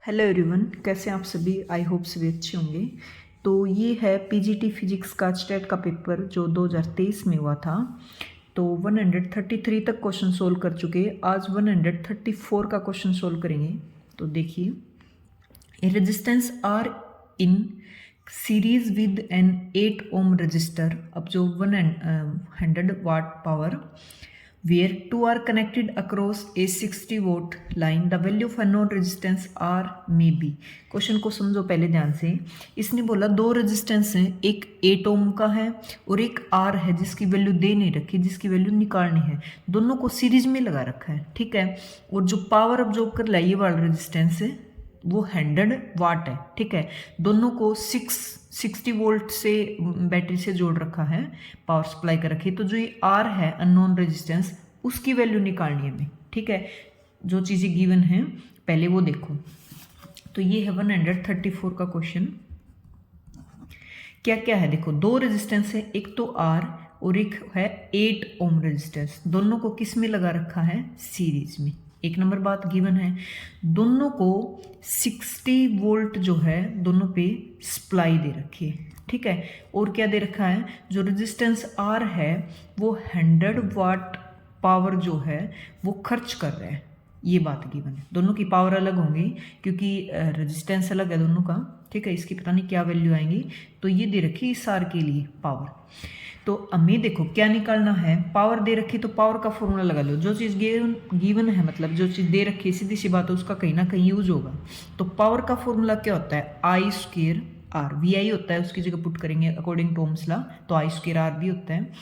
Hello everyone, कैसे हैं आप सभी। आई होप सभी अच्छे होंगे। तो ये है पीजीटी फिजिक्स का स्टेट का पेपर जो 2023 में हुआ था। तो 133 तक क्वेश्चन सोल्व कर चुके। आज 134 का क्वेश्चन सोल्व करेंगे। तो देखिए, a resistance R in series with an 8 ohm resistor. अब जो 100 watt power where two are connected across a 60 volt line, the value of unknown resistance R may be। Question को समझो पहले ध्यान से। इसने बोला दो रेजिस्टेंस हैं, एक 8 ओम का है और एक R है जिसकी वैल्यू दे नहीं रखी, जिसकी वैल्यू निकालनी है। दोनों को सीरीज में लगा रखा है, ठीक है। और जो पावर अब्जॉर्ब कर रहा है ये वाला रेजिस्टेंस है वो 100 वाट है, ठीक है। दोनों को 60 वोल्ट से बैटरी से जोड़ रखा है, पावर सप्लाई कर रखी है। तो जो ये आर है अननोन रेजिस्टेंस, उसकी वैल्यू निकालनी है हमें, ठीक है। जो चीज़ें गिवन हैं पहले वो देखो। तो ये है 134 का क्वेश्चन। क्या क्या है देखो, दो रेजिस्टेंस है, एक तो आर और एक है 8 ओम रेजिस्टेंस। दोनों को किस में लगा रखा है? सीरीज में। एक नंबर बात गिवन है, दोनों को 60 वोल्ट जो है दोनों पे सप्लाई दे रखी है, ठीक है। और क्या दे रखा है, जो रेजिस्टेंस आर है वो 100 वाट पावर जो है वो खर्च कर रहा है। ये बात गिवन है। दोनों की पावर अलग होंगी क्योंकि रेजिस्टेंस अलग है दोनों का, ठीक है। इसकी पता नहीं क्या वैल्यू आएंगी। तो ये दे रखी इस आर के लिए पावर। तो हमें देखो क्या निकालना है, पावर दे रखी तो पावर का फॉर्मूला लगा लो। जो चीज़ गिवन है, मतलब जो चीज़ दे रखी है, सीधी सी बात है उसका कहीं ना कहीं यूज होगा। तो पावर का फॉर्मूला क्या होता है? आई स्क्वेयर आर। वी आई होता है, उसकी जगह पुट करेंगे अकॉर्डिंग टू ओम्स लॉ, तो आई स्क्वेयर आर भी होता है।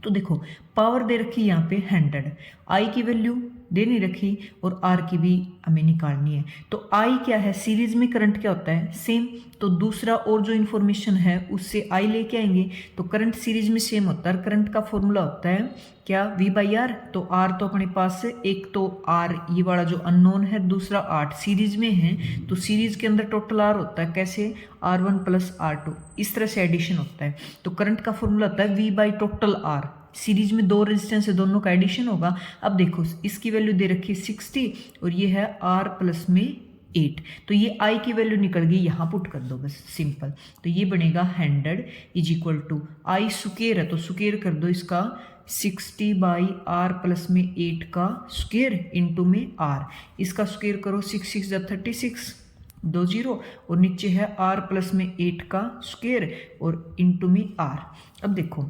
तो देखो पावर दे रखी यहाँ पे 100, आई की वैल्यू दे नहीं रखी और आर की भी हमें निकालनी है। तो आई क्या है? सीरीज में करंट क्या होता है? सेम। तो दूसरा और जो इन्फॉर्मेशन है उससे आई लेके आएंगे। तो करंट सीरीज में सेम होता है। करंट का फॉर्मूला होता है क्या? V by R. तो आर तो अपने पास है, एक तो आर ये वाला जो अननोन है, दूसरा 8 सीरीज में है। तो सीरीज के अंदर टोटल आर होता है, कैसे? R1 प्लस R2, इस तरह से एडिशन होता है। तो करंट का फॉर्मूला होता है V by total R. Series में दो रेजिस्टेंस है, दोनों का एडिशन होगा। अब देखो इसकी वैल्यू दे रखी है 60 और ये है R प्लस में 8। तो ये I की वैल्यू निकल गई, यहाँ पुट कर दो बस, सिंपल। तो ये बनेगा 100 is equal to I square है तो स्क्वेयर कर दो इसका 60 बाई R प्लस में 8 का स्क्वेयर इंटू में R। इसका स्क्वेयर करो, 6 6 जा 36, 2 0 और नीचे है R प्लस में 8 का स्क्वेयर और इंटू में R। अब देखो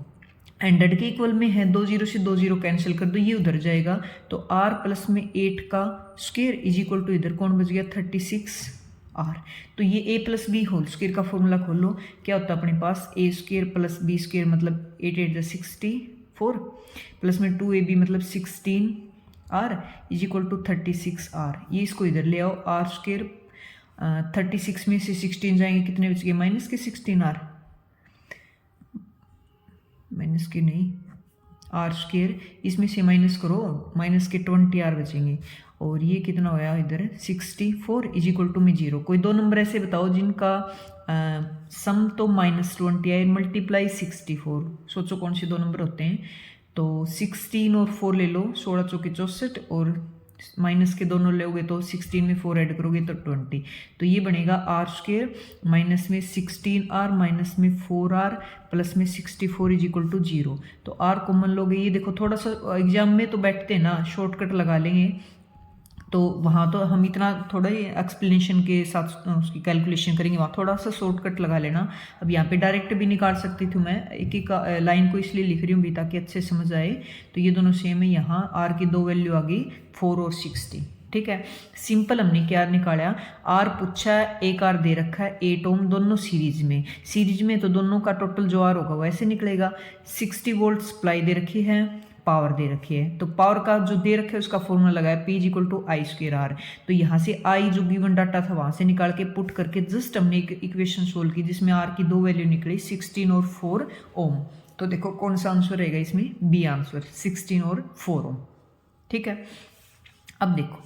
100 के इक्वल में है, 2 0 से 2 0 कैंसिल कर दो, ये उधर जाएगा। तो R प्लस में 8 का स्क्वेयर इज इक्वल टू इधर कौन बच गया? 36 R। तो ये a plus B whole square का फॉर्मूला खोलो, क्या होता है अपने पास? a square plus B square मतलब 8 8 64 प्लस में 2ab मतलब 16 R is equal to 36 R। ये इसको इधर ले आओ, R स्क्वेयर 36 में से 16 जाएंगे, कितने बच गए? माइनस के 16 R, माइनस के नहीं, आर स्क्वेयर, इसमें से माइनस करो, माइनस के 20 आर बचेंगे। और ये कितना होया इधर? 64 इज इक्वल टू में 0। कोई दो नंबर ऐसे बताओ जिनका सम तो -20 आए, मल्टीप्लाई 64। सोचो कौन से दो नंबर होते हैं? तो 16 और 4 ले लो, 16 चौके 64 और माइनस के दोनों लोगे तो 16 में 4 ऐड करोगे तो 20। तो ये बनेगा आर स्क्वेयर माइनस में 16R माइनस में 4R प्लस में 64 इज इक्वल टू 0। तो आर कॉमन लोगे। ये देखो थोड़ा सा एग्जाम में तो बैठते हैं ना, शॉर्टकट लगा लेंगे, तो वहाँ तो हम इतना थोड़ा ही एक्सप्लेनेशन के साथ उसकी कैलकुलेशन करेंगे, वहाँ थोड़ा सा शॉर्टकट लगा लेना। अब यहाँ पे डायरेक्ट भी निकाल सकती थी मैं, एक एक लाइन को इसलिए लिख रही हूँ भी ताकि अच्छे समझ आए। तो ये दोनों सेम है, यहाँ आर की दो वैल्यू आ गई 4 और 60, ठीक है। सिंपल हमने क्या निकाला? आर पूछा है, एक आर दे रखा है 8 ओम, दोनों सीरीज में। सीरीज में तो दोनों का टोटल जो आर होगा वैसे निकलेगा। 60 वोल्ट सप्लाई दे रखी है, पावर दे रखी है। तो पावर का जो दे रखे है उसका फॉर्मूला लगाया P is equal to I square R. तो यहाँ से आई जो गिवन डाटा था वहाँ से निकाल के पुट करके जस्ट हमने एक इक्वेशन सोल्व की जिसमें आर की दो वैल्यू निकली, 16 और 4 ओम। तो देखो कौन सा आंसर रहेगा इसमें? बी आंसर, 16 और 4 ओम, ठीक है। अब देखो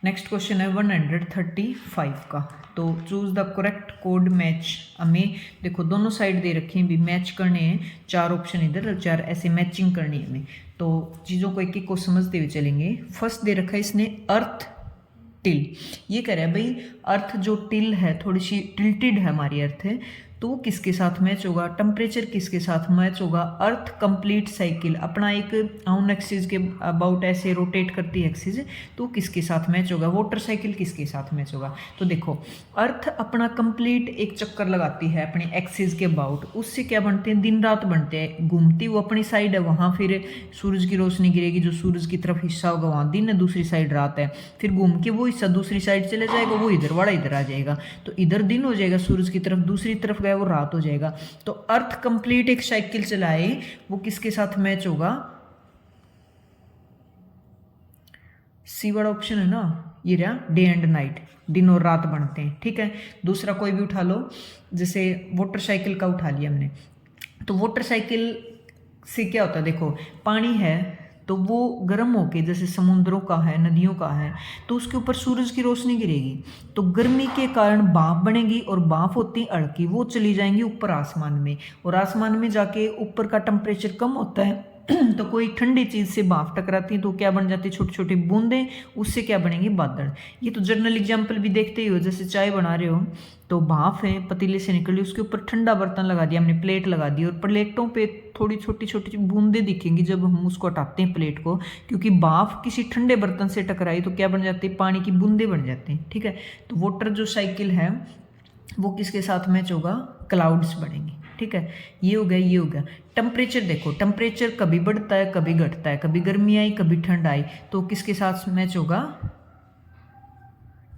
नेक्स्ट क्वेश्चन है 135 का। तो choose the correct code match. हमें देखो दोनों साइड दे रखे हैं, भी मैच करने हैं, 4 ऑप्शन इधर और 4 ऐसे मैचिंग करनी है हमें। तो चीज़ों को एक एक को समझते हुए चलेंगे। फर्स्ट दे रखा है इसने अर्थ टिल। ये कह रहा है भाई अर्थ जो टिल है थोड़ी सी टिल्टेड है हमारी अर्थ है, तो किसके साथ मैच होगा, टेम्परेचर किसके साथ मैच होगा, अर्थ कंप्लीट साइकिल अपना एक ऑन एक्सिस के अबाउट ऐसे रोटेट करती है एक्सिस, तो किसके साथ मैच होगा, वाटर साइकिल किसके साथ मैच होगा। तो देखो अर्थ अपना कंप्लीट एक चक्कर लगाती है अपने एक्सिस के अबाउट, उससे क्या बनते हैं, दिन रात बनते हैं, घूमती वो अपनी साइड है वहाँ फिर सूरज की रोशनी गिरेगी, जो सूरज की तरफ हिस्सा होगा वहाँ दिन है, दूसरी साइड रात है, फिर घूम के वो हिस्सा दूसरी साइड चले जाएगा, वो इधर वाला इधर आ जाएगा, तो इधर दिन हो जाएगा सूरज की तरफ, दूसरी तरफ गया वो रात हो जाएगा। तो अर्थ कंप्लीट एक साइकिल चलाए वो किसके साथ मैच होगा, सी वाला ऑप्शन है ना, ये रहा डे एंड नाइट, दिन और रात बनते हैं। ठीक है, दूसरा कोई भी उठा लो, जैसे वाटर साइकिल का उठा लिया हमने, तो वाटर साइकिल से क्या होता है, देखो पानी है तो वो गर्म होके, जैसे समुद्रों का है नदियों का है, तो उसके ऊपर सूरज की रोशनी गिरेगी, तो गर्मी के कारण भाप बनेगी, और भाप होती अड़की, वो चली जाएंगी ऊपर आसमान में, और आसमान में जाके ऊपर का टेम्परेचर कम होता है तो कोई ठंडी चीज़ से भाप टकराती है तो क्या बन जाती है, छोटी छोटी बूंदें, उससे क्या बनेंगे, बादल। ये तो जनरल एग्जाम्पल भी देखते ही हो, जैसे चाय बना रहे हो तो भाप है पतीले से निकली, उसके ऊपर ठंडा बर्तन लगा दिया हमने, प्लेट लगा दी, और प्लेटों पे थोड़ी छोटी छोटी बूंदें दिखेंगी जब हम उसको हटाते हैं प्लेट को, क्योंकि भाप किसी ठंडे बर्तन से टकराई तो क्या बन जाती है, पानी की बूंदें बन जाती हैं। ठीक है, तो वाटर जो साइकिल है वो किसके साथ मैच होगा, क्लाउड्स बनेंगे। ठीक है, ये हो गया, ये हो गया। टेम्परेचर देखो, टेम्परेचर कभी बढ़ता है कभी घटता है, कभी गर्मी आई कभी ठंड आई, तो किसके साथ मैच होगा,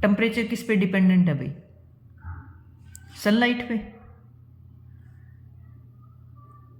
टेम्परेचर किस पे डिपेंडेंट है भाई, सनलाइट पे,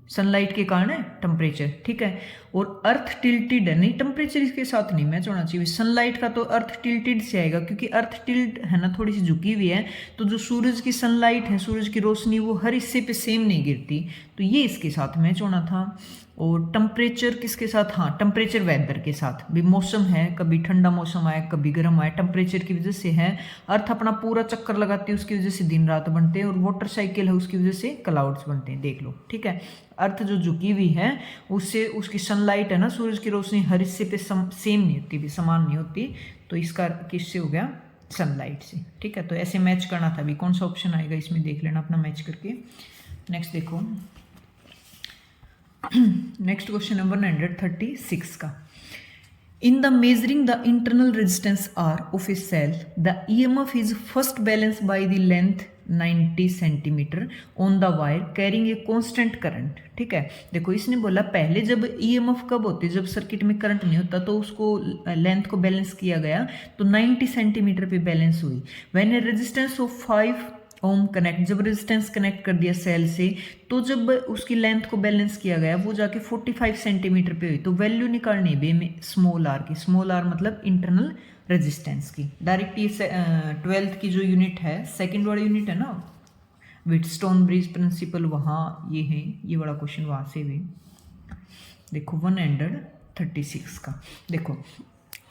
सनलाइट के कारण है टेम्परेचर। ठीक है, और अर्थ टिल्टेड है, नहीं टेम्परेचर इसके साथ नहीं मैच होना चाहिए, सनलाइट का तो अर्थ टिल्टेड से आएगा, क्योंकि अर्थ टिल्ट है ना, थोड़ी सी झुकी हुई है, तो जो सूरज की सनलाइट है, सूरज की रोशनी वो हर हिस्से पे सेम नहीं गिरती, तो ये इसके साथ मैच होना था। और टेम्परेचर किसके साथ, हाँ टेम्परेचर वेदर के साथ भी, मौसम है कभी ठंडा मौसम आए कभी गर्म आए, टेम्परेचर की वजह से है, अर्थ अपना पूरा चक्कर लगाती है उसकी वजह से दिन रात बनते हैं, और वाटर साइकिल है उसकी वजह से क्लाउड्स बनते हैं, देख लो। ठीक है, अर्थ जो झुकी हुई है उससे उसकी सनलाइट है ना, सूरज की रोशनी हर हिस्से पे सेम नहीं होती, भी समान नहीं होती, तो इसका किससे हो गया, सनलाइट से। ठीक है, तो ऐसे मैच करना था, अभी कौन सा ऑप्शन आएगा इसमें देख लेना अपना मैच करके। नेक्स्ट देखो, नेक्स्ट क्वेश्चन नंबर 136 का, in the measuring the internal resistance R of a cell the EMF is first balance by the length 90 centimetre on the wire carrying a constant current. ठीक है, देखो इसने बोला पहले जब EMF कब होती है, जब सर्किट में करंट नहीं होता, तो उसको लेंथ को बैलेंस किया गया तो 90 सेंटीमीटर पे बैलेंस हुई। When a resistance of 5 ohm connect, जब रेजिस्टेंस कनेक्ट कर दिया सेल से, तो जब उसकी लेंथ को बैलेंस किया गया वो जाके 45 सेंटीमीटर पे हुई, तो वैल्यू निकालनी है में स्मॉल आर की, स्मॉल आर मतलब इंटरनल रेजिस्टेंस की। डायरेक्ट ये 12th की जो यूनिट है, सेकंड वाला यूनिट है ना, व्हीटस्टोन ब्रिज प्रिंसिपल, वहाँ ये है, ये वाला क्वेश्चन वहाँ से भी देखो 136 का। देखो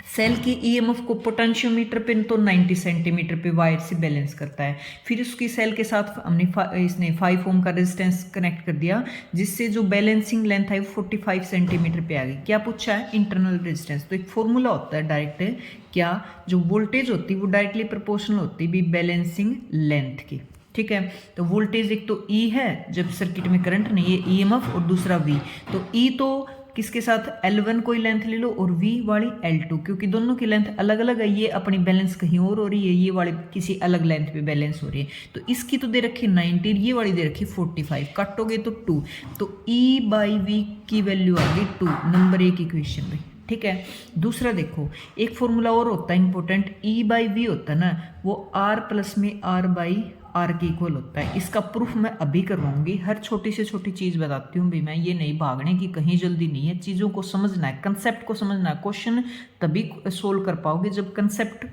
सेल की EMF को पोटेंशियोमीटर पे तो 90 सेंटीमीटर पे वायर से बैलेंस करता है, फिर उसकी सेल के साथ हमने इसने 5 ओम का रेजिस्टेंस कनेक्ट कर दिया, जिससे जो बैलेंसिंग लेंथ है वो 45 सेंटीमीटर पे आ गई। क्या पूछा है, इंटरनल रेजिस्टेंस, तो एक फॉर्मूला होता है डायरेक्ट, क्या जो वोल्टेज होती है वो डायरेक्टली प्रोपोर्शनल होती है बैलेंसिंग लेंथ की। ठीक है, तो वोल्टेज एक तो E है जब सर्किट में करंट नहीं है, EMF, और दूसरा V, तो E तो किसके साथ, L1 कोई लेंथ ले लो और V वाली L2, क्योंकि दोनों की लेंथ अलग अलग है, ये अपनी बैलेंस कहीं और हो रही है, ये वाली किसी अलग लेंथ पे बैलेंस हो रही है, तो इसकी तो दे रखी 90, ये वाली दे रखी 45, काटोगे तो 2, तो E/V की वैल्यू आ गई 2, नंबर 1 इक्वेशन में। ठीक है, दूसरा देखो एक फॉर्मूला और होता है इंपॉर्टेंट, E/V होता है ना, वो R प्लस में R/R के इक्वल होता है। इसका प्रूफ मैं अभी करवाऊंगी, हर छोटी से छोटी चीज़ बताती हूँ भी मैं, ये नहीं भागने की कहीं जल्दी नहीं है, चीज़ों को समझना है, कंसेप्ट को समझना है, क्वेश्चन तभी सोल्व कर पाओगे जब कंसेप्ट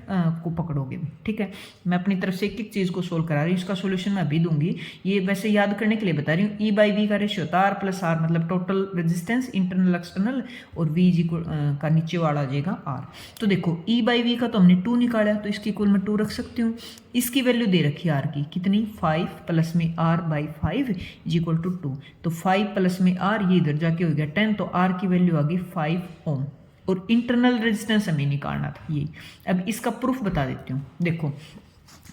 को पकड़ोगे। ठीक है, मैं अपनी तरफ से एक एक चीज़ को सोल्व करा रही हूँ, इसका सोल्यूशन मैं अभी दूंगी, ये वैसे याद करने के लिए बता रही हूँ। E/V का रेशियो होता है R प्लस R, मतलब टोटल रेजिस्टेंस इंटरनल एक्सटर्नल, और V का नीचे वाला आ जाएगा R। तो देखो E/V का तो हमने 2 निकाला, तो इसकी इक्वल मैं 2 रख सकती हूँ। इसकी वैल्यू दे रखी है R की कितनी, 5 प्लस में R/5 इज इक्वल टू 2, तो 5 प्लस में R, ये इधर जाके हो गया 10, तो R की वैल्यू आ गई 5 ओम। और इंटरनल रेजिस्टेंस हमें निकालना था ये। अब इसका प्रूफ बता देती हूँ, देखो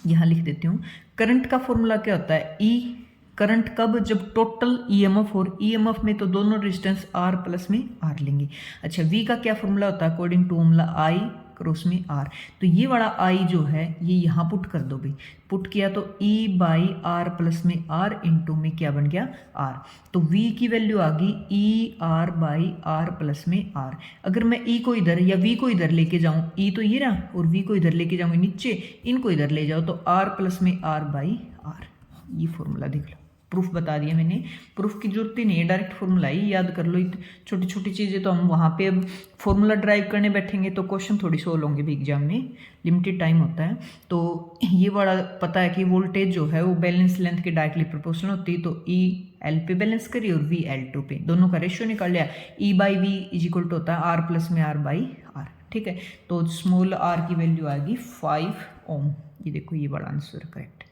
यहाँ लिख देती हूँ। करंट का फॉर्मूला क्या होता है, ई। करंट कब, जब टोटल ईएमएफ और ईएमएफ में तो दोनों रेजिस्टेंस आर प्लस में आर लेंगे। अच्छा, वी का क्या फॉर्मूला होता है, according to formula I cross में आर। तो ये वाला आई जो है ये यहाँ पुट कर दो भाई, पुट किया तो ई बाई आर प्लस में आर इंटू में क्या बन गया आर। तो वी की वैल्यू आ गई E R by R plus में आर। अगर मैं ई को इधर या वी को इधर लेके जाऊँ, ई तो ये रहा और वी को इधर लेके जाऊँगी नीचे, इनको इधर ले जाओ तो आर प्लस में आर बाई आर। ये फॉर्मूला देख लो, प्रूफ बता दिया मैंने। प्रूफ की जरूरत ही नहीं है, डायरेक्ट फॉर्मूला ही याद कर लो। छोटी छोटी चीज़ें तो हम वहाँ पे अब फॉर्मूला ड्राइव करने बैठेंगे तो क्वेश्चन थोड़ी सोल्व होंगे भी एग्जाम में, लिमिटेड टाइम होता है। तो ये बड़ा पता है कि वोल्टेज जो है वो बैलेंस लेंथ के डायरेक्टली प्रोपोर्शनल होती है। तो ई एल पे बैलेंस करिए और वी एल टू पे, दोनों का रेशियो निकाल लिया। E by V is equal to होता है आर प्लस में आर बाई आर, ठीक है। तो स्मॉल आर की वैल्यू आएगी 5 ओम। ये देखो ये बड़ा आंसर करेक्ट।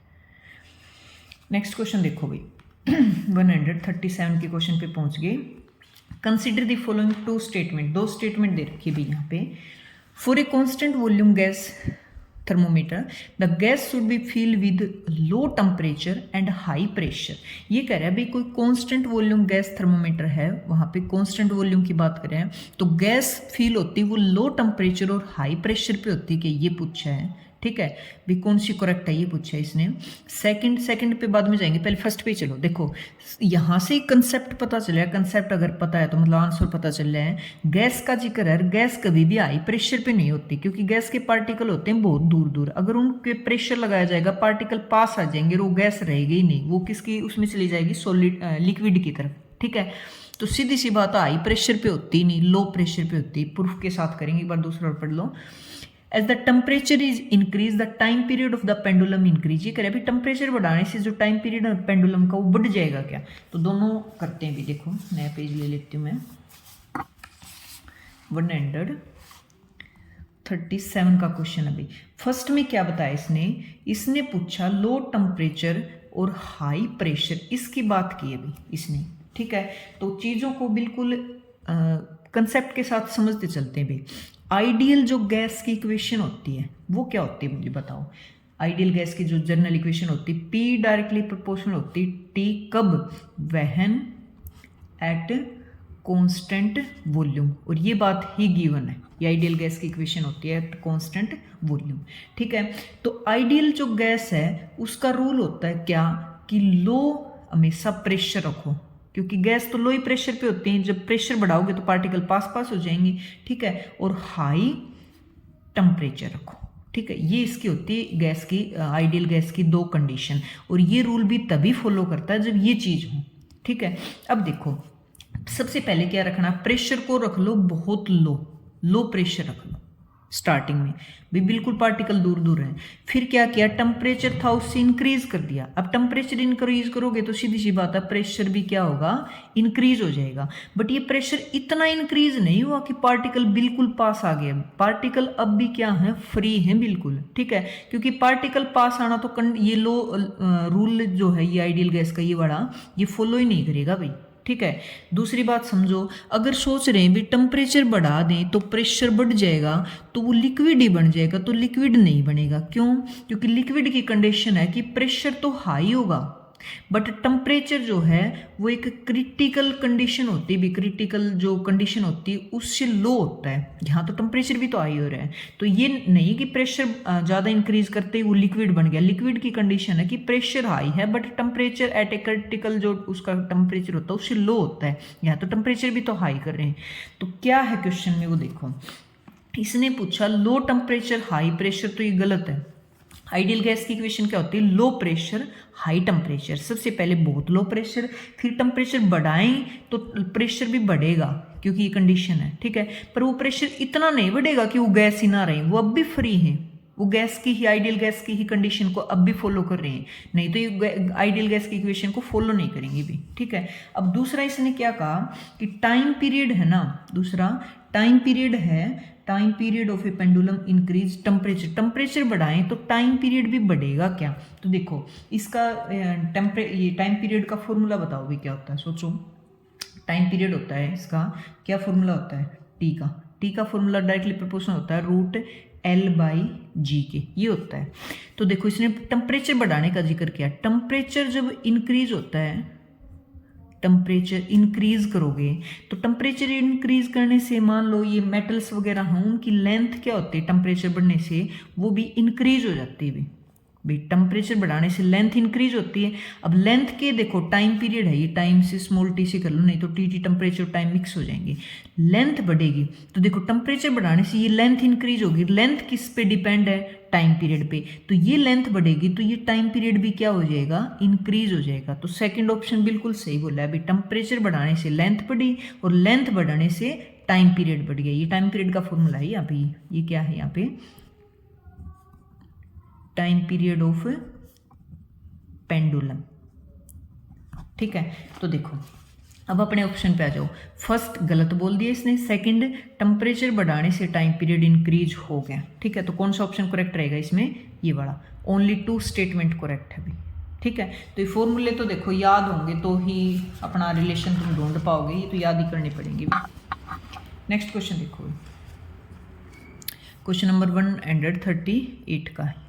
नेक्स्ट क्वेश्चन देखो भाई 137 के क्वेश्चन पे पहुंच गए। Consider the following two statement, दो स्टेटमेंट दे रखी है यहाँ पे। For a constant volume gas thermometer the gas should be fill with low temperature and high pressure. ये कह रहा है भाई कोई कांस्टेंट वॉल्यूम गैस थर्मोमीटर है, वहाँ पे कांस्टेंट वॉल्यूम की बात कर रहे हैं, तो गैस फील होती है वो लो टेम्परेचर और हाई प्रेशर पे होती है कि ये पूछा है, ठीक है भी कौन सी करेक्ट है ये पूछा है इसने। सेकंड पे बाद में जाएंगे, पहले फर्स्ट पे चलो। देखो यहाँ से कंसेप्ट पता चला है, कंसेप्ट अगर पता है तो मतलब आंसर पता चल रहा है। गैस का जिक्र है, गैस कभी भी हाई प्रेशर पे नहीं होती क्योंकि गैस के पार्टिकल होते हैं बहुत दूर दूर। अगर उनके प्रेशर लगाया जाएगा पार्टिकल पास आ जाएंगे और वो गैस रहेगी ही नहीं, वो किसकी उसमें चली जाएगी सॉलिड लिक्विड की तरफ, ठीक है। तो सीधी सी बात है हाई प्रेशर पे होती नहीं, लो प्रेशर पे होती। प्रूफ के साथ करेंगे, एक बार दूसरा पढ़ लो। As the temperature is increase the time period of the pendulum increase. ये करे अभी टेम्परेचर बढ़ाने से जो टाइम पीरियड है पेंडुलम का वो बढ़ जाएगा क्या, तो दोनों करते हैं भी। देखो नया पेज ले लेती हूँ मैं, 137 का क्वेश्चन। अभी फर्स्ट में क्या बताया इसने पूछा लो टेम्परेचर और हाई प्रेशर, इसकी बात की अभी इसने, ठीक है। तो चीज़ों को बिल्कुल कंसेप्ट के साथ समझते चलते हैं भाई। आइडियल जो गैस की इक्वेशन होती है वो क्या होती है मुझे बताओ। आइडियल गैस की जो जनरल इक्वेशन होती है, पी डायरेक्टली प्रोपोर्शनल होती है टी कब, व्हेन एट कांस्टेंट वॉल्यूम। और ये बात ही गिवन है, ये आइडियल गैस की इक्वेशन होती है एट कांस्टेंट वॉल्यूम, ठीक है। तो आइडियल जो गैस है उसका रूल होता है क्या कि लो हमेशा प्रेशर रखो, क्योंकि गैस तो लो ही प्रेशर पे होती है, जब प्रेशर बढ़ाओगे तो पार्टिकल पास पास हो जाएंगे, ठीक है। और हाई टेम्परेचर रखो, ठीक है। ये इसकी होती है गैस की, आइडियल गैस की दो कंडीशन। और ये रूल भी तभी फॉलो करता है जब ये चीज़ हो, ठीक है। अब देखो सबसे पहले क्या रखना, प्रेशर को रख लो बहुत लो प्रेशर रख लो स्टार्टिंग में भी, बिल्कुल पार्टिकल दूर दूर है। फिर क्या किया, टेम्परेचर था उससे इंक्रीज कर दिया। अब टेम्परेचर इंक्रीज करोगे तो सीधी सी बात है प्रेशर भी क्या होगा, इंक्रीज हो जाएगा। बट ये प्रेशर इतना इंक्रीज नहीं हुआ कि पार्टिकल बिल्कुल पास आ गया। पार्टिकल अब भी क्या है, फ्री है बिल्कुल, ठीक है। क्योंकि पार्टिकल पास आना तो ये लो रूल जो है ये आइडियल गैस का ये वाला ये फॉलो ही नहीं करेगा भाई, ठीक है। दूसरी बात समझो, अगर सोच रहे हैं भी टेम्परेचर बढ़ा दें तो प्रेशर बढ़ जाएगा तो वो लिक्विड ही बन जाएगा, तो लिक्विड नहीं बनेगा। क्यों, क्योंकि लिक्विड की कंडीशन है कि प्रेशर तो हाई होगा बट टेम्परेचर जो है वो एक क्रिटिकल कंडीशन होती है, भी क्रिटिकल जो कंडीशन होती है उससे लो होता है। यहाँ तो टेम्परेचर भी तो हाई हो रहा है, तो ये नहीं कि प्रेशर ज़्यादा इंक्रीज करते ही वो लिक्विड बन गया। लिक्विड की कंडीशन है कि प्रेशर हाई है but temperature at a critical जो उसका टेम्परेचर होता है उससे लो होता है। यहाँ तो टेम्परेचर भी तो हाई कर रहे हैं। तो क्या है क्वेश्चन में वो देखो, इसने पूछा लो टेम्परेचर हाई प्रेशर, तो ये गलत है। आइडियल गैस की इक्वेशन क्या होती है, लो प्रेशर हाई टेम्परेचर। सबसे पहले बहुत लो प्रेशर, फिर टेम्परेचर बढ़ाएं तो प्रेशर भी बढ़ेगा क्योंकि ये कंडीशन है, ठीक है। पर वो प्रेशर इतना नहीं बढ़ेगा कि वो गैस ही ना रहे, वो अब भी फ्री है, वो गैस की ही आइडियल गैस की ही कंडीशन को अब भी फॉलो कर रहे हैं, नहीं तो ये आइडियल गैस की इक्वेशन को फॉलो नहीं करेंगे भी, ठीक है। अब दूसरा इसने क्या कहा कि टाइम पीरियड है ना, दूसरा टाइम पीरियड है, time period of A pendulum increase temperature. Temperature बढ़ाएं तो टाइम पीरियड भी बढ़ेगा क्या, तो देखो इसका ये टाइम पीरियड का फॉर्मूला बताओ भी क्या होता है। सोचो टाइम पीरियड होता है इसका क्या फॉर्मूला होता है, टी का, टी का फॉर्मूला डायरेक्टली प्रोपोर्शनल होता है √L/G के, ये होता है। तो देखो इसने टेम्परेचर बढ़ाने का जिक्र किया। टेम्परेचर जब इंक्रीज होता है, टेम्परेचर इंक्रीज करोगे तो टेम्परेचर इंक्रीज करने से मान लो ये मेटल्स वगैरह हों, उनकी लेंथ क्या होती है टेम्परेचर बढ़ने से, वो भी इंक्रीज हो जाती है भाई टेम्परेचर बढ़ाने से लेंथ इंक्रीज होती है। अब लेंथ के देखो टाइम पीरियड है, ये टाइम से स्मॉल टी से कर लो, नहीं तो टी टेम्परेचर टाइम मिक्स हो जाएंगे। लेंथ बढ़ेगी तो देखो टेम्परेचर बढ़ाने से ये लेंथ इंक्रीज होगी। लेंथ किस पे डिपेंड है, टाइम पीरियड पे। तो ये लेंथ बढ़ेगी तो ये टाइम पीरियड भी क्या हो जाएगा, इंक्रीज हो जाएगा। तो सेकंड ऑप्शन बिल्कुल सही बोला है भाई, टेम्परेचर बढ़ाने से लेंथ बढ़ी और लेंथ बढ़ाने से टाइम पीरियड बढ़ गया। ये टाइम पीरियड का फॉर्मूला है यहाँ पे, ये क्या है यहाँ पे, टाइम पीरियड ऑफ पेंडुलम। ठीक है, तो देखो अब अपने ऑप्शन पे आ जाओ। फर्स्ट गलत बोल दिया इसने, सेकंड टेम्परेचर बढ़ाने से टाइम पीरियड इंक्रीज हो गया। ठीक है, तो कौन सा ऑप्शन करेक्ट रहेगा इसमें, ये वाला। ओनली 2 स्टेटमेंट करेक्ट है भाई। ठीक है, तो ये फॉर्मूले तो देखो याद होंगे तो ही अपना रिलेशन तुम ढूंढ पाओगे, ये तो याद ही करनी पड़ेंगी। नेक्स्ट क्वेश्चन देखो, क्वेश्चन नंबर 138 का है।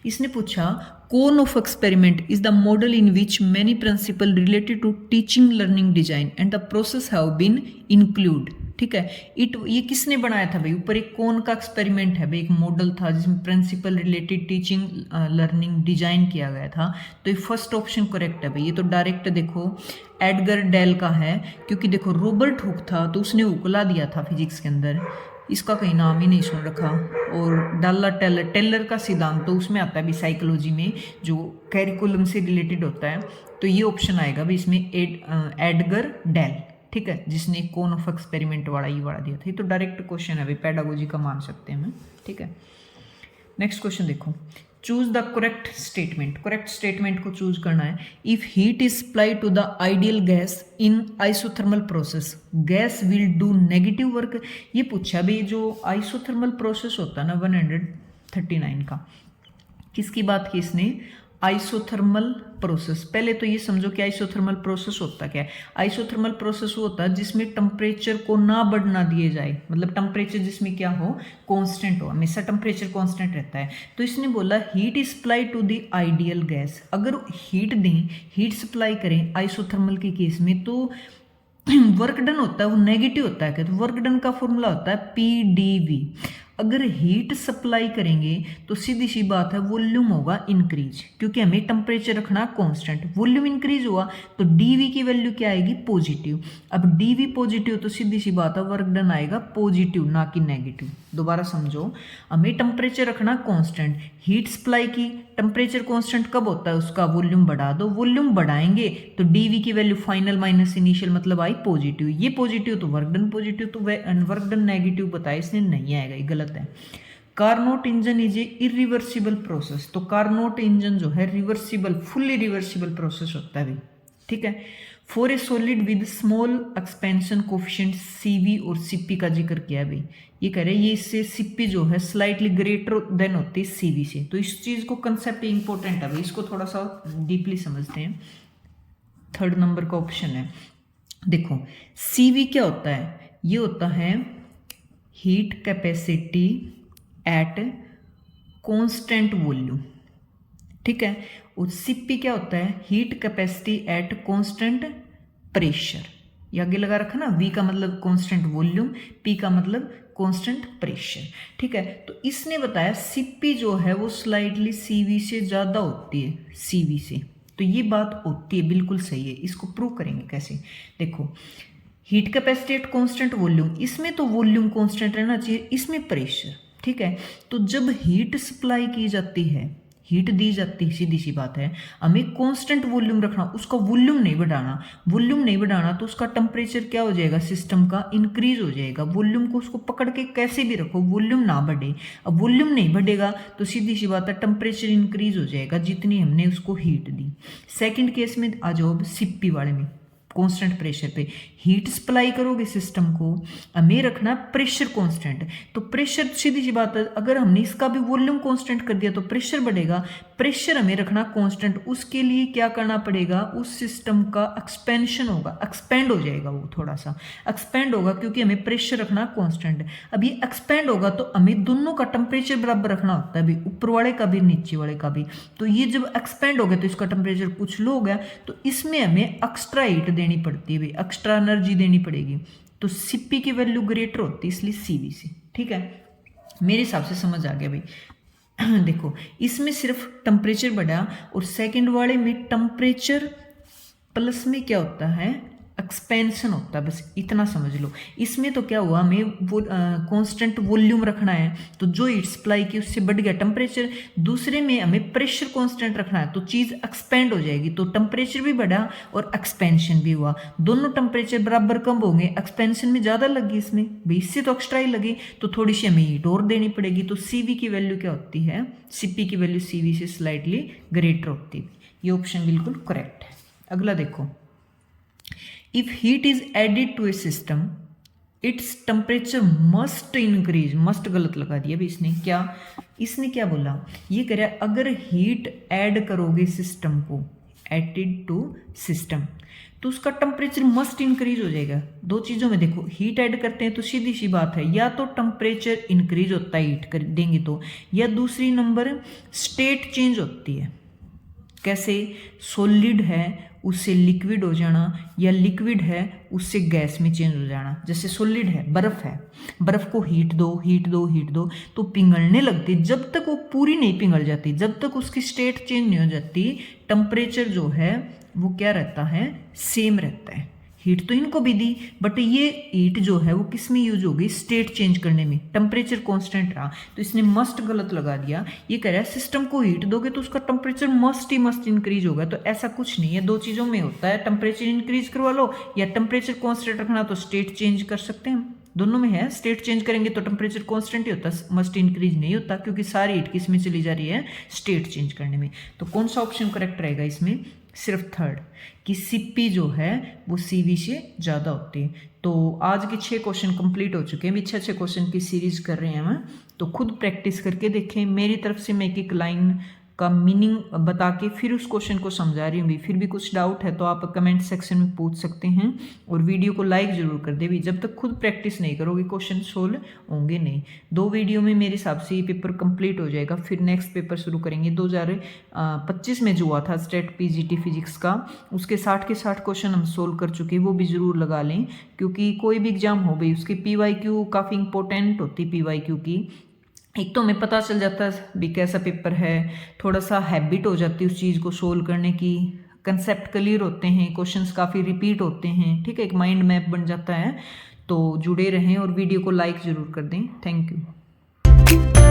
इसने पूछा cone of experiment is the model in which many principle related to teaching learning design and the process have been include. ठीक है, ये किसने बनाया था भाई, ऊपर एक कोन का एक्सपेरिमेंट है भाई, एक मॉडल था जिसमें principle related teaching learning design किया गया था। तो ये फर्स्ट ऑप्शन करेक्ट है भाई। ये तो डायरेक्ट देखो एडगर डेल का है, क्योंकि देखो रॉबर्ट हुक था तो उसने उकला दिया था फिजिक्स के अंदर, इसका कहीं नाम ही नहीं सुन रखा। और डाला टेलर का सिद्धांत तो उसमें आता है भी साइकोलॉजी में, जो कैरिकुलम से रिलेटेड होता है। तो ये ऑप्शन आएगा भी इसमें एडगर डेल। ठीक है, जिसने कोन ऑफ एक्सपेरिमेंट वाला ये वाला दिया था। ये तो डायरेक्ट क्वेश्चन है भाई, पेडागोजी का मान सकते हैं हम। ठीक है, नेक्स्ट क्वेश्चन देखो, choose the correct statement. Correct statement को चूज करना है। If heat is supplied to the ideal gas in isothermal process, gas will do negative work. ये पूछा भी, जो आइसोथर्मल प्रोसेस होता है ना 139 का, किसकी बात की इसने, आइसोथर्मल प्रोसेस। पहले तो ये समझो कि आइसोथर्मल प्रोसेस होता क्या है। आइसोथर्मल प्रोसेस वो होता है जिसमें टेम्परेचर को ना बढ़ना दिए जाए, मतलब टेम्परेचर जिसमें क्या हो, कांस्टेंट हो, हमेशा टेम्परेचर कांस्टेंट रहता है। तो इसने बोला heat is supply to the ideal gas. अगर हीट दें, हीट सप्लाई करें आइसोथर्मल के केस में, तो वर्क डन होता है वो नेगेटिव होता है। तो वर्क डन का फॉर्मूला होता है PdV। अगर हीट सप्लाई करेंगे तो सीधी सी बात है वॉल्यूम होगा इंक्रीज, क्योंकि हमें टेम्परेचर रखना कांस्टेंट। वॉल्यूम इंक्रीज हुआ तो डीवी की वैल्यू क्या आएगी, पॉजिटिव। अब डीवी पॉजिटिव तो सीधी सी बात है वर्क डन आएगा पॉजिटिव, ना कि नेगेटिव। दोबारा समझो, हमें टेम्परेचर रखना कांस्टेंट, हीट सप्लाई की, टेम्परेचर कांस्टेंट कब होता है उसका, वॉल्यूम बढ़ा दो। वॉल्यूम बढ़ाएंगे तो डीवी की वैल्यू फाइनल माइनस इनिशियल मतलब आई पॉजिटिव। ये पॉजिटिव तो वर्क डन पॉजिटिव, तो वर्क डन नेगेटिव बताया इसने, नहीं आएगा, ये गलत है। Carnot engine is a irreversible process. तो कार्नोट इंजन जो है रिवर्सिबल, फुल्ली रिवर्सिबल प्रोसेस होता है भाई। ठीक है, for a solid with small expansion coefficient CV और CP का जिक्र किया है भाई। ये कह रहे हैं ये इससे CP जो है स्लाइटली ग्रेटर देन होती है CV से। तो इस चीज को कंसेप्ट इंपॉर्टेंट है भाई, इसको थोड़ा सा डीपली समझते हैं। 3rd नंबर का ऑप्शन है, देखो CV क्या होता है, ये होता है heat capacity at constant volume. ठीक है, और CP क्या होता है, heat capacity at constant pressure. ये आगे लगा रखा ना, V का मतलब कांस्टेंट वॉल्यूम, P का मतलब कांस्टेंट प्रेशर। ठीक है, तो इसने बताया CP जो है वो स्लाइटली CV से ज़्यादा होती है, CV से। तो ये बात होती है, बिल्कुल सही है। इसको प्रूव करेंगे कैसे, देखो heat capacity at constant volume, इसमें तो वॉल्यूम कांस्टेंट रहना चाहिए, इसमें प्रेशर। ठीक है, तो जब हीट सप्लाई की जाती है, हीट दी जाती है, सीधी सी बात है हमें कांस्टेंट वॉल्यूम रखना, उसका वॉल्यूम नहीं बढ़ाना। वॉल्यूम नहीं बढ़ाना तो उसका टेम्परेचर क्या हो जाएगा, सिस्टम का इंक्रीज हो जाएगा। वॉल्यूम को उसको पकड़ के कैसे भी रखो, वॉल्यूम ना बढ़े। अब वॉल्यूम नहीं बढ़ेगा तो सीधी सी बात है टेम्परेचर इंक्रीज हो जाएगा जितनी हमने उसको हीट दी। सेकेंड केस में आ जाओ CP वाले में, कांस्टेंट प्रेशर पे हीट सप्लाई करोगे सिस्टम को, हमें रखना प्रेशर कांस्टेंट। तो प्रेशर सीधी सी बात है, अगर हमने इसका भी वॉल्यूम कांस्टेंट कर दिया तो प्रेशर बढ़ेगा। प्रेशर हमें रखना कांस्टेंट, उसके लिए क्या करना पड़ेगा, उस सिस्टम का एक्सपेंशन होगा, एक्सपेंड हो जाएगा, वो थोड़ा सा एक्सपेंड होगा क्योंकि हमें प्रेशर रखना कांस्टेंट। अब ये एक्सपेंड होगा तो हमें दोनों का टेम्परेचर बराबर रखना होता है, भी ऊपर वाले का भी नीचे वाले का भी। तो ये जब एक्सपेंड हो गया तो इसका टेम्परेचर कुछ लो हो गया, तो इसमें हमें एक्स्ट्रा हीट देनी पड़ती है, भाई एक्स्ट्रा एनर्जी देनी पड़ेगी। तो Cp की वैल्यू ग्रेटर होती है, इसलिए Cv से। ठीक है, मेरे हिसाब से समझ आ गया भाई। देखो इसमें सिर्फ टेम्परेचर बढ़ा और सेकंड वाले में टेम्परेचर प्लस में क्या होता है, एक्सपेंशन होता है, बस इतना समझ लो। इसमें तो क्या हुआ, हमें वो कांस्टेंट वॉल्यूम रखना है, तो जो हीट सप्लाई की उससे बढ़ गया टेम्परेचर। दूसरे में हमें प्रेशर कांस्टेंट रखना है, तो चीज़ एक्सपेंड हो जाएगी, तो टेम्परेचर भी बढ़ा और एक्सपेंशन भी हुआ। दोनों टेम्परेचर बराबर कम होंगे, एक्सपेंशन में ज़्यादा लगी इसमें, भाई इससे तो एक्स्ट्रा ही लगी, तो थोड़ी सी हमें हीट और देनी पड़ेगी। तो Cv की वैल्यू क्या होती है, Cp की वैल्यू Cv से स्लाइटली ग्रेटर होती है। ये ऑप्शन बिल्कुल करेक्ट है। अगला देखो, if heat is added to a system its temperature must increase, must गलत लगा दिया भी इसने क्या बोला, ये कह रहा है अगर हीट ऐड करोगे सिस्टम को, एडेड टू सिस्टम, तो उसका टेम्परेचर मस्ट इंक्रीज हो जाएगा। दो चीज़ों में देखो, हीट ऐड करते हैं तो सीधी सी बात है, या तो टेम्परेचर इंक्रीज होता है हीट कर देंगे तो, या दूसरी नंबर स्टेट चेंज होती है। कैसे, सॉलिड है उससे लिक्विड हो जाना, या लिक्विड है उससे गैस में चेंज हो जाना। जैसे सॉलिड है, बर्फ़ को हीट दो तो पिघलने लगती, जब तक वो पूरी नहीं पिघल जाती, जब तक उसकी स्टेट चेंज नहीं हो जाती, टेम्परेचर जो है वो क्या रहता है, सेम रहता है। हीट तो इनको भी दी, बट ये हीट जो है वो किस में यूज होगी, स्टेट चेंज करने में, टेम्परेचर कांस्टेंट रहा, तो इसने मस्ट गलत लगा दिया। ये कह रहा है सिस्टम को हीट दोगे तो उसका टेम्परेचर मस्ट इंक्रीज होगा, तो ऐसा कुछ नहीं है, दो चीज़ों में होता है, टेम्परेचर इंक्रीज करवा लो या टेम्परेचर कांस्टेंट रखना तो स्टेट चेंज कर सकते हैं, दोनों में है। स्टेट चेंज करेंगे तो टेम्परेचर कांस्टेंट ही होता, मस्ट इंक्रीज नहीं होता, क्योंकि सारी हीट किस में चली जा रही है, स्टेट चेंज करने में। तो कौन सा ऑप्शन करेक्ट रहेगा इसमें, सिर्फ थर्ड, कि Cp जो है वो Cv से ज़्यादा होती है। तो आज के 6 क्वेश्चन कंप्लीट हो चुके हैं, भी 6 क्वेश्चन की सीरीज कर रहे हैं हम, तो खुद प्रैक्टिस करके देखें। मेरी तरफ से मैं एक लाइन का मीनिंग बता के फिर उस क्वेश्चन को समझा रही हूँ भी। फिर भी कुछ डाउट है तो आप कमेंट सेक्शन में पूछ सकते हैं, और वीडियो को लाइक ज़रूर कर दे भी। जब तक खुद प्रैक्टिस नहीं करोगे क्वेश्चन सोल्व होंगे नहीं। 2 वीडियो में मेरे हिसाब से ये पेपर कंप्लीट हो जाएगा, फिर नेक्स्ट पेपर शुरू करेंगे। 2025 में जो हुआ था स्टेट PGT फिजिक्स का, उसके 60 के 60 क्वेश्चन हम सोल्व कर चुके हैं, वो भी ज़रूर लगा लें, क्योंकि कोई भी एग्जाम हो भाई उसकी PYQ काफ़ी इंपॉर्टेंट होती, PYQ की एक तो हमें पता चल जाता है भी कैसा पेपर है, थोड़ा सा हैबिट हो जाती है उस चीज़ को सोल्व करने की, कंसेप्ट क्लियर होते हैं, क्वेश्चंस काफ़ी रिपीट होते हैं, ठीक है, एक माइंड मैप बन जाता है। तो जुड़े रहें और वीडियो को लाइक ज़रूर कर दें। Thank you.